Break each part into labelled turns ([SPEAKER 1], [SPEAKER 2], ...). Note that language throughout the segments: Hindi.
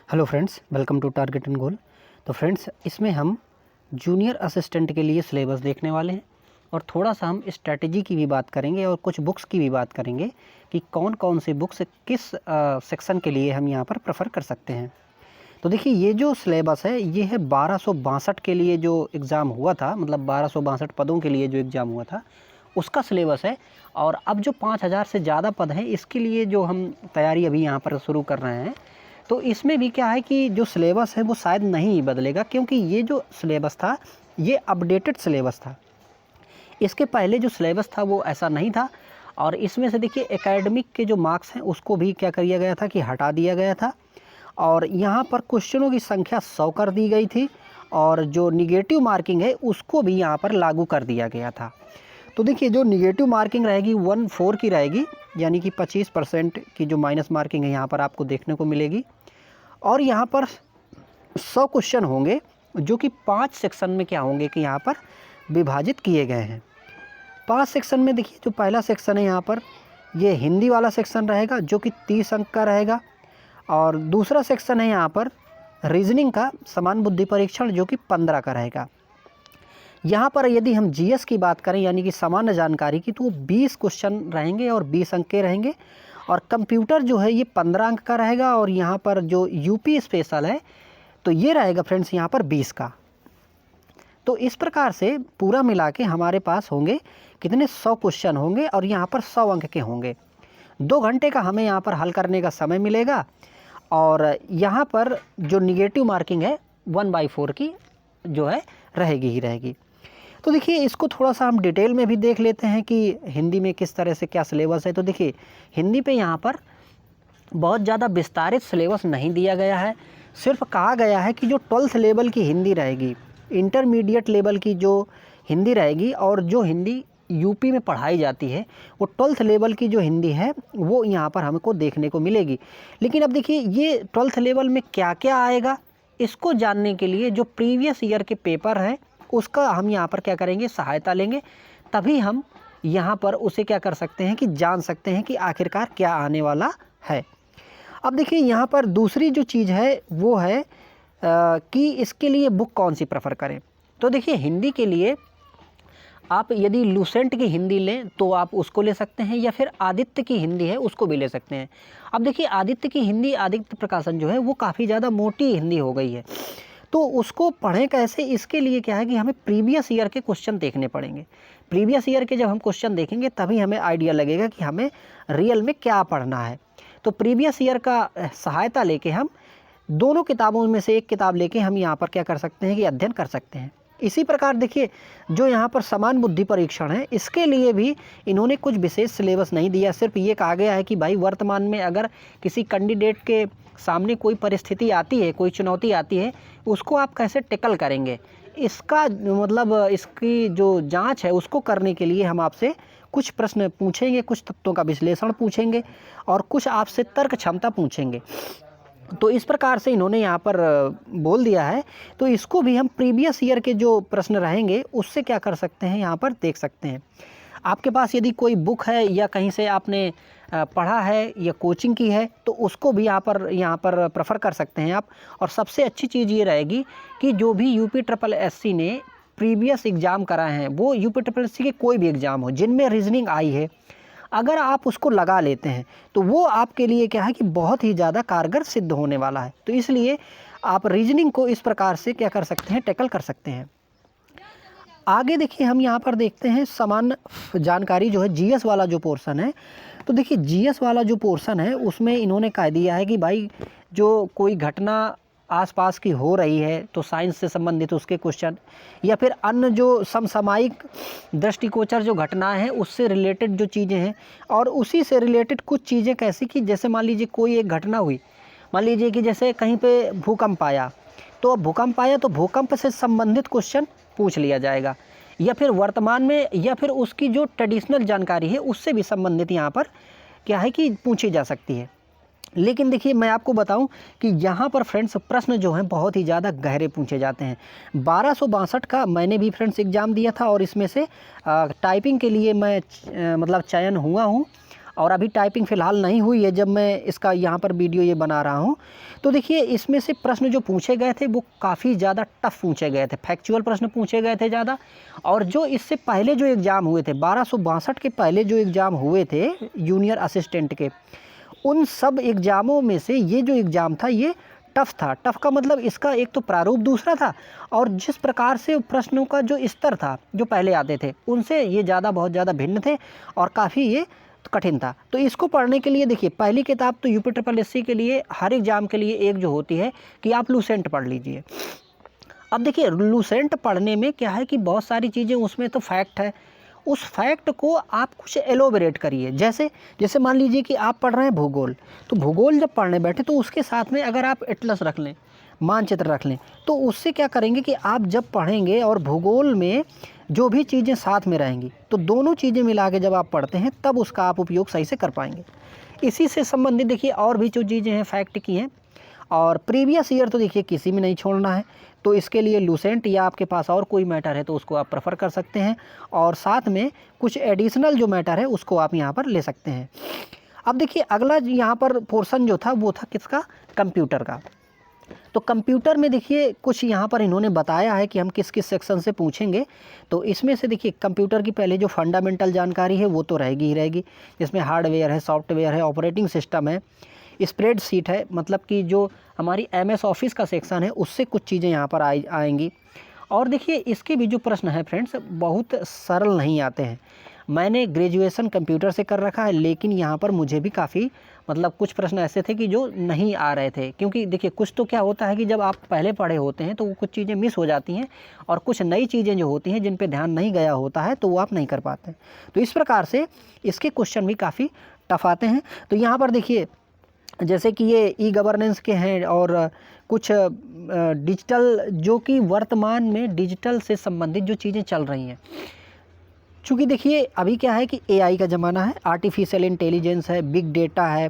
[SPEAKER 1] Hello friends, welcome to target and goal. तो फ्रेंड्स, इसमें हम जूनियर असिस्टेंट के लिए सिलेबस देखने वाले हैं और थोड़ा सा हम स्ट्रेटजी की भी बात करेंगे और कुछ बुक्स की भी बात करेंगे कि कौन कौन सी बुक्स किस सेक्शन के लिए हम यहाँ पर प्रेफर कर सकते हैं। तो देखिए, ये जो सिलेबस है ये है 1262 के लिए जो एग्ज़ाम हुआ था, मतलब 1262 पदों के लिए जो एग्ज़ाम हुआ था उसका सिलेबस है। और अब जो 5000 से ज़्यादा पद हैं इसके लिए जो हम तैयारी अभी यहाँ पर शुरू कर रहे हैं, तो इसमें भी क्या है कि जो सिलेबस है वो शायद नहीं बदलेगा, क्योंकि ये जो सिलेबस था ये अपडेटेड सिलेबस था। इसके पहले जो सिलेबस था वो ऐसा नहीं था। और इसमें से देखिए, एकेडमिक के जो मार्क्स हैं उसको भी क्या किया गया था कि हटा दिया गया था। और यहाँ पर क्वेश्चनों की संख्या 100 कर दी गई थी और जो निगेटिव मार्किंग है उसको भी यहाँ पर लागू कर दिया गया था। तो देखिए, जो निगेटिव मार्किंग रहेगी 14 की रहेगी, यानी कि 25% की जो माइनस मार्किंग है यहाँ पर आपको देखने को मिलेगी। और यहाँ पर 100 क्वेश्चन होंगे जो कि 5 सेक्शन में क्या होंगे कि यहाँ पर विभाजित किए गए हैं। 5 सेक्शन में देखिए, जो पहला सेक्शन है यहाँ पर ये हिंदी वाला सेक्शन रहेगा जो कि 30 अंक का रहेगा। और दूसरा सेक्शन है यहाँ पर रीजनिंग का समान बुद्धि परीक्षण जो कि 15 का रहेगा। यहाँ पर यदि हम जीएस की बात करें यानी कि सामान्य जानकारी की, तो 20 क्वेश्चन रहेंगे और 20 अंक के रहेंगे। और कंप्यूटर जो है ये 15 अंक का रहेगा। और यहाँ पर जो यूपी स्पेशल है तो ये रहेगा फ्रेंड्स यहाँ पर 20 का। तो इस प्रकार से पूरा मिला के हमारे पास होंगे कितने, 100 क्वेश्चन होंगे और यहाँ पर 100 अंक के होंगे। 2 घंटे का हमें यहाँ पर हल करने का समय मिलेगा। और यहाँ पर जो निगेटिव मार्किंग है 1/4 की जो है रहेगी ही रहेगी। तो देखिए, इसको थोड़ा सा हम डिटेल में भी देख लेते हैं कि हिंदी में किस तरह से क्या सिलेबस है। तो देखिए, हिंदी पे यहाँ पर बहुत ज़्यादा विस्तारित सिलेबस नहीं दिया गया है। सिर्फ कहा गया है कि जो 12th लेवल की हिंदी रहेगी, इंटरमीडिएट लेवल की जो हिंदी रहेगी और जो हिंदी यूपी में पढ़ाई जाती है वो 12th लेवल की जो हिंदी है वो यहाँ पर हमको देखने को मिलेगी। लेकिन अब देखिए, ये 12th लेवल में क्या क्या आएगा इसको जानने के लिए जो प्रीवियस ईयर के पेपर हैं उसका हम यहाँ पर क्या करेंगे, सहायता लेंगे। तभी हम यहाँ पर उसे क्या कर सकते हैं कि जान सकते हैं कि आखिरकार क्या आने वाला है। अब देखिए, यहाँ पर दूसरी जो चीज़ है वो है कि इसके लिए बुक कौन सी प्रेफर करें। तो देखिए, हिंदी के लिए आप यदि लूसेंट की हिंदी लें तो आप उसको ले सकते हैं, या फिर आदित्य की हिंदी है उसको भी ले सकते हैं। अब देखिए, आदित्य की हिंदी, आदित्य प्रकाशन जो है वो काफ़ी ज़्यादा मोटी हिंदी हो गई है, तो उसको पढ़ें कैसे, इसके लिए क्या है कि हमें प्रीवियस ईयर के क्वेश्चन देखने पड़ेंगे। प्रीवियस ईयर के जब हम क्वेश्चन देखेंगे तभी हमें आइडिया लगेगा कि हमें रियल में क्या पढ़ना है। तो प्रीवियस ईयर का सहायता लेके हम दोनों किताबों में से एक किताब लेके हम यहाँ पर क्या कर सकते हैं कि अध्ययन कर सकते हैं। इसी प्रकार देखिए, जो यहाँ पर समान बुद्धि परीक्षण है इसके लिए भी इन्होंने कुछ विशेष सिलेबस नहीं दिया। सिर्फ ये कहा गया है कि भाई वर्तमान में अगर किसी कैंडिडेट के सामने कोई परिस्थिति आती है, कोई चुनौती आती है, उसको आप कैसे टैकल करेंगे, इसका मतलब इसकी जो जांच है उसको करने के लिए हम आपसे कुछ प्रश्न पूछेंगे, कुछ तत्वों का विश्लेषण पूछेंगे और कुछ आपसे तर्क क्षमता पूछेंगे। तो इस प्रकार से इन्होंने यहाँ पर बोल दिया है। तो इसको भी हम प्रीवियस ईयर के जो प्रश्न रहेंगे उससे क्या कर सकते हैं, यहाँ पर देख सकते हैं। आपके पास यदि कोई बुक है या कहीं से आपने पढ़ा है या कोचिंग की है तो उसको भी यहाँ पर प्रेफर कर सकते हैं आप। और सबसे अच्छी चीज़ ये रहेगी कि जो भी यूपी ट्रिपल एससी ने प्रीवियस एग्ज़ाम कराए हैं, वो यूपी ट्रिपल एससी के कोई भी एग्ज़ाम हो जिनमें रीजनिंग आई है, अगर आप उसको लगा लेते हैं तो वो आपके लिए क्या है कि बहुत ही ज़्यादा कारगर सिद्ध होने वाला है। तो इसलिए आप रीजनिंग को इस प्रकार से क्या कर सकते हैं, टैकल कर सकते हैं। आगे देखिए, हम यहाँ पर देखते हैं सामान्य जानकारी जो है जीएस वाला जो पोर्शन है। तो देखिए, जीएस वाला जो पोर्शन है उसमें इन्होंने कह दिया है कि भाई जो कोई घटना आसपास की हो रही है तो साइंस से संबंधित उसके क्वेश्चन, या फिर अन्य जो समसामयिक दृष्टिगोचर जो घटनाएं हैं उससे रिलेटेड जो चीज़ें हैं, और उसी से रिलेटेड कुछ चीज़ें कैसी कि जैसे मान लीजिए कोई एक घटना हुई, मान लीजिए कि जैसे कहीं पे भूकंप आया, तो भूकंप आया तो भूकंप से संबंधित क्वेश्चन पूछ लिया जाएगा, या फिर वर्तमान में या फिर उसकी जो ट्रेडिशनल जानकारी है उससे भी संबंधित यहाँ पर क्या है कि पूछी जा सकती है। लेकिन देखिए, मैं आपको बताऊं कि यहाँ पर फ्रेंड्स प्रश्न जो हैं बहुत ही ज़्यादा गहरे पूछे जाते हैं। 1262 का मैंने भी फ्रेंड्स एग्ज़ाम दिया था और इसमें से टाइपिंग के लिए मैं मतलब चयन हुआ हूँ। और अभी टाइपिंग फ़िलहाल नहीं हुई है जब मैं इसका यहाँ पर वीडियो ये बना रहा हूँ। तो देखिए इसमें से प्रश्न जो पूछे गए थे वो काफ़ी ज़्यादा टफ पूछे गए थे, फैक्चुअल प्रश्न पूछे गए थे ज़्यादा। और जो इससे पहले जो एग्ज़ाम हुए थे 1262 के पहले जो एग्ज़ाम हुए थे जूनियर असिस्टेंट के, उन सब एग्ज़ामों में से ये जो एग्ज़ाम था ये टफ़ था। टफ़ का मतलब इसका एक तो प्रारूप दूसरा था, और जिस प्रकार से प्रश्नों का जो स्तर था जो पहले आते थे उनसे ये बहुत ज़्यादा भिन्न थे और काफ़ी ये कठिन था। तो इसको पढ़ने के लिए देखिए पहली किताब तो यूपीएससी के लिए हर एग्ज़ाम के लिए एक जो होती है कि आप लूसेंट पढ़ लीजिए। अब देखिए लूसेंट पढ़ने में क्या है कि बहुत सारी चीज़ें उसमें तो फैक्ट है, उस फैक्ट को आप कुछ एलोबरेट करिए। जैसे मान लीजिए कि आप पढ़ रहे हैं भूगोल, तो भूगोल जब पढ़ने बैठे तो उसके साथ में अगर आप एटलस रख लें, मानचित्र रख लें, तो उससे क्या करेंगे कि आप जब पढ़ेंगे और भूगोल में जो भी चीज़ें साथ में रहेंगी तो दोनों चीज़ें मिला के जब आप पढ़ते हैं तब उसका आप उपयोग सही से कर पाएंगे। इसी से संबंधित देखिए और भी जो चीज़ें हैं फैक्ट की हैं, और प्रीवियस ईयर तो देखिए किसी में नहीं छोड़ना है, तो इसके लिए लूसेंट या आपके पास और कोई मैटर है तो उसको आप प्रेफर कर सकते हैं, और साथ में कुछ एडिशनल जो मैटर है उसको आप यहाँ पर ले सकते हैं। अब देखिए अगला यहाँ पर पोर्शन जो था वो था किसका, कंप्यूटर का। तो कंप्यूटर में देखिए कुछ यहाँ पर इन्होंने बताया है कि हम किस किस सेक्शन से पूछेंगे। तो इसमें से देखिए कंप्यूटर की पहले जो फंडामेंटल जानकारी है वो तो रहेगी ही रहेगी, जिसमें हार्डवेयर है, सॉफ्टवेयर है, ऑपरेटिंग सिस्टम है, स्प्रेडशीट है, मतलब कि जो हमारी MS ऑफिस का सेक्शन है उससे कुछ चीज़ें यहाँ पर आएंगी। और देखिए इसके भी जो प्रश्न हैं फ्रेंड्स बहुत सरल नहीं आते हैं। मैंने ग्रेजुएशन कंप्यूटर से कर रखा है, लेकिन यहाँ पर मुझे भी काफ़ी मतलब कुछ प्रश्न ऐसे थे कि जो नहीं आ रहे थे, क्योंकि देखिए कुछ तो क्या होता है कि जब आप पहले पढ़े होते हैं तो वो कुछ चीज़ें मिस हो जाती हैं, और कुछ नई चीज़ें जो होती हैं जिन पे ध्यान नहीं गया होता है तो वो आप नहीं कर पाते। तो इस प्रकार से इसके क्वेश्चन भी काफ़ी टफ आते हैं। तो यहाँ पर देखिए जैसे कि ये ई गवर्नेंस के हैं, और कुछ डिजिटल जो कि वर्तमान में डिजिटल से संबंधित जो चीज़ें चल रही हैं, चूँकि देखिए अभी क्या है कि AI का ज़माना है, आर्टिफिशियल इंटेलिजेंस है, बिग डेटा है,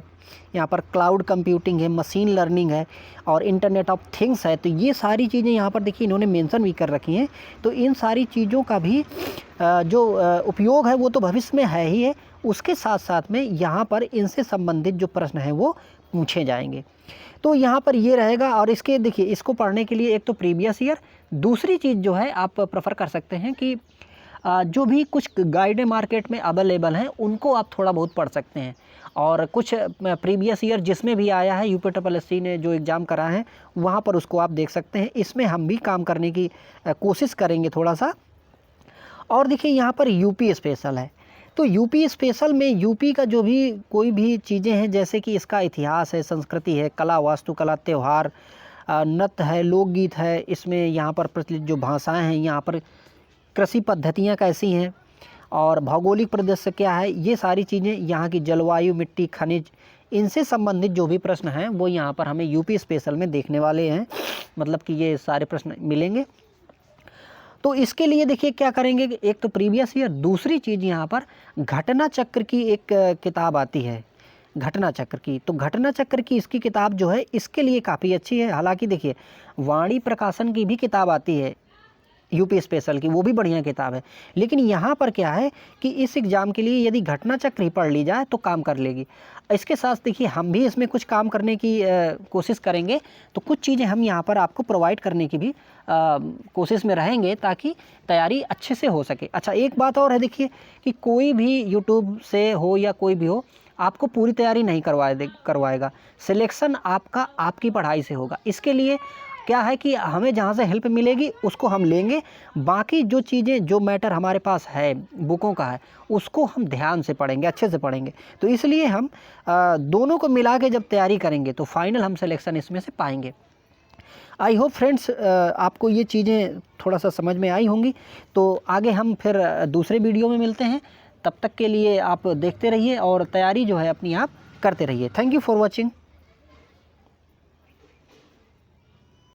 [SPEAKER 1] यहाँ पर क्लाउड कंप्यूटिंग है, मशीन लर्निंग है, और इंटरनेट ऑफ थिंग्स है। तो ये सारी चीज़ें यहाँ पर देखिए इन्होंने मेंशन भी कर रखी हैं। तो इन सारी चीज़ों का भी जो उपयोग है वो तो भविष्य में है ही है, उसके साथ साथ में यहाँ पर इनसे संबंधित जो प्रश्न हैं वो पूछे जाएंगे। तो यहाँ पर ये रहेगा। और इसके देखिए इसको पढ़ने के लिए एक तो प्रीवियस ईयर, दूसरी चीज़ जो है आप प्रेफर कर सकते हैं कि जो भी कुछ गाइडें मार्केट में अवेलेबल हैं उनको आप थोड़ा बहुत पढ़ सकते हैं, और कुछ प्रीवियस ईयर जिसमें भी आया है यूपीएससी ने जो एग्ज़ाम करा है वहाँ पर उसको आप देख सकते हैं। इसमें हम भी काम करने की कोशिश करेंगे थोड़ा सा। और देखिए यहाँ पर यूपी स्पेशल है, तो यूपी स्पेशल में यूपी का जो भी कोई भी चीज़ें हैं, जैसे कि इसका इतिहास है, संस्कृति है, कला, वास्तुकला, त्यौहार, नृत्य है, लोकगीत है, इसमें यहाँ पर प्रचलित जो भाषाएं हैं, यहाँ पर कृषि पद्धतियाँ कैसी हैं, और भौगोलिक परिदृश्य क्या है, ये सारी चीज़ें, यहाँ की जलवायु, मिट्टी, खनिज, इनसे संबंधित जो भी प्रश्न हैं वो यहाँ पर हमें यूपी स्पेशल में देखने वाले हैं, मतलब कि ये सारे प्रश्न मिलेंगे। तो इसके लिए देखिए क्या करेंगे, एक तो प्रीवियस ईयर, दूसरी चीज़ यहाँ पर घटना चक्र की एक किताब आती है, घटना चक्र की। तो घटना चक्र की इसकी किताब जो है इसके लिए काफ़ी अच्छी है। हालांकि देखिए वाणी प्रकाशन की भी किताब आती है यूपी स्पेशल की, वो भी बढ़िया किताब है, लेकिन यहाँ पर क्या है कि इस एग्ज़ाम के लिए यदि घटना चक्र ही पढ़ ली जाए तो काम कर लेगी। इसके साथ देखिए हम भी इसमें कुछ काम करने की कोशिश करेंगे, तो कुछ चीज़ें हम यहाँ पर आपको प्रोवाइड करने की भी कोशिश में रहेंगे ताकि तैयारी अच्छे से हो सके। अच्छा एक बात और है देखिए कि कोई भी यूट्यूब से हो या कोई भी हो आपको पूरी तैयारी नहीं करवाएगा, सिलेक्शन आपका आपकी पढ़ाई से होगा। इसके लिए क्या है कि हमें जहाँ से हेल्प मिलेगी उसको हम लेंगे, बाकी जो चीज़ें जो मैटर हमारे पास है बुकों का है उसको हम ध्यान से पढ़ेंगे, अच्छे से पढ़ेंगे। तो इसलिए हम दोनों को मिला के जब तैयारी करेंगे तो फाइनल हम सिलेक्शन इसमें से पाएंगे। आई होप फ्रेंड्स आपको ये चीज़ें थोड़ा सा समझ में आई होंगी। तो आगे हम फिर दूसरे वीडियो में मिलते हैं, तब तक के लिए आप देखते रहिए और तैयारी जो है अपनी आप करते रहिए। Thank you for watching.